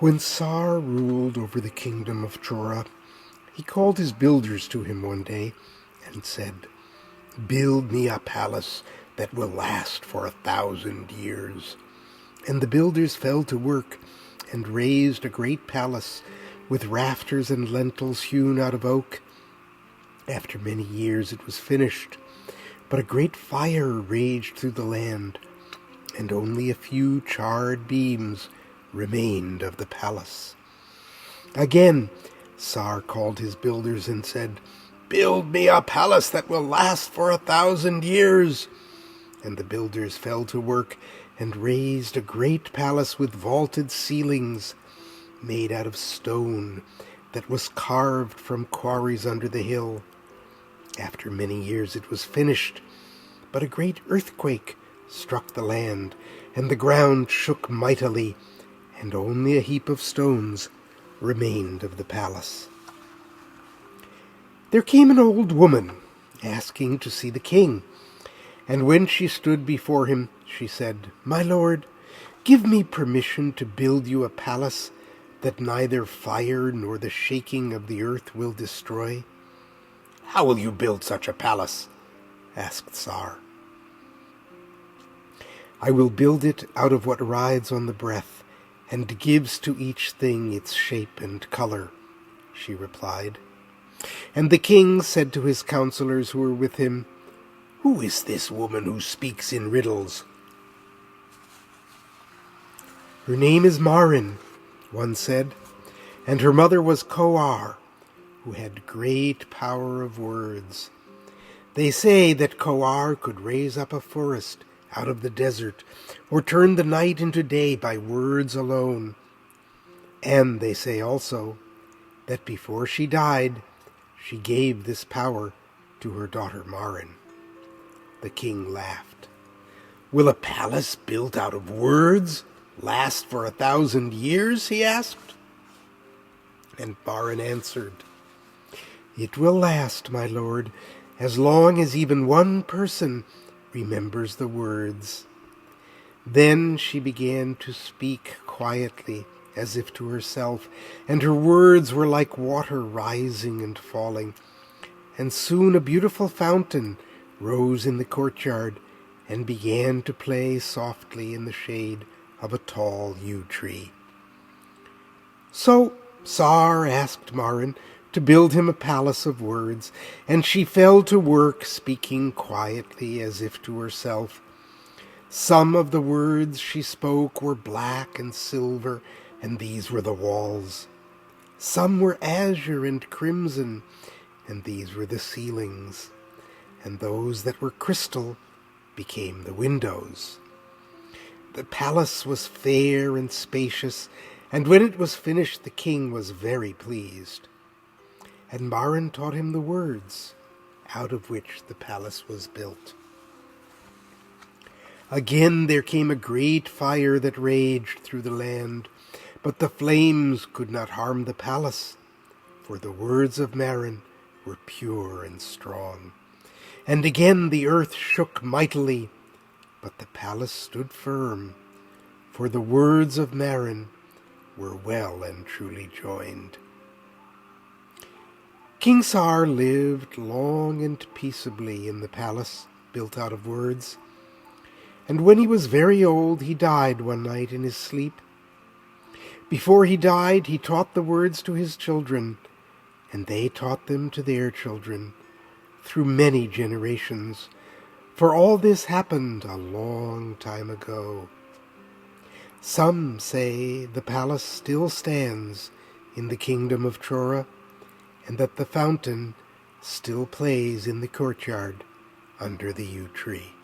When Tsar ruled over the kingdom of Trora, he called his builders to him one day and said, "Build me a palace that will last for 1,000 years." And the builders fell to work and raised a great palace with rafters and lintels hewn out of oak. After many years it was finished, but a great fire raged through the land, and only a few charred beams remained of the palace. Again, Tsar called his builders and said, "Build me a palace that will last for 1,000 years." And the builders fell to work and raised a great palace with vaulted ceilings made out of stone that was carved from quarries under the hill. After many years it was finished, but a great earthquake struck the land, and the ground shook mightily, and only a heap of stones remained of the palace. There came an old woman, asking to see the king, and when she stood before him, she said, "My lord, give me permission to build you a palace that neither fire nor the shaking of the earth will destroy." "How will you build such a palace?" asked Tsar. "I will build it out of what rides on the breath, and gives to each thing its shape and color," she replied. And the king said to his counselors who were with him, "Who is this woman who speaks in riddles?" "Her name is Marin," one said, "and her mother was Koar, who had great power of words. They say that Koar could raise up a forest out of the desert, or turn the night into day by words alone. And they say also that before she died, she gave this power to her daughter Marin." The king laughed. "Will a palace built out of words last for 1,000 years?" he asked. And Marin answered, "It will last, my lord, as long as even one person remembers the words." Then she began to speak quietly, as if to herself, and her words were like water rising and falling. And soon a beautiful fountain rose in the courtyard and began to play softly in the shade of a tall yew tree. So Tsar asked Marin to build him a palace of words, and she fell to work, speaking quietly as if to herself. Some of the words she spoke were black and silver, and these were the walls. Some were azure and crimson, and these were the ceilings. And those that were crystal became the windows. The palace was fair and spacious, and when it was finished the king was very pleased. And Marin taught him the words out of which the palace was built. Again there came a great fire that raged through the land, but the flames could not harm the palace, for the words of Marin were pure and strong. And again the earth shook mightily, but the palace stood firm, for the words of Marin were well and truly joined. King Tsar lived long and peaceably in the palace built out of words, and when he was very old he died one night in his sleep. Before he died he taught the words to his children, and they taught them to their children, through many generations, for all this happened a long time ago. Some say the palace still stands in the kingdom of Trora, and that the fountain still plays in the courtyard under the yew tree.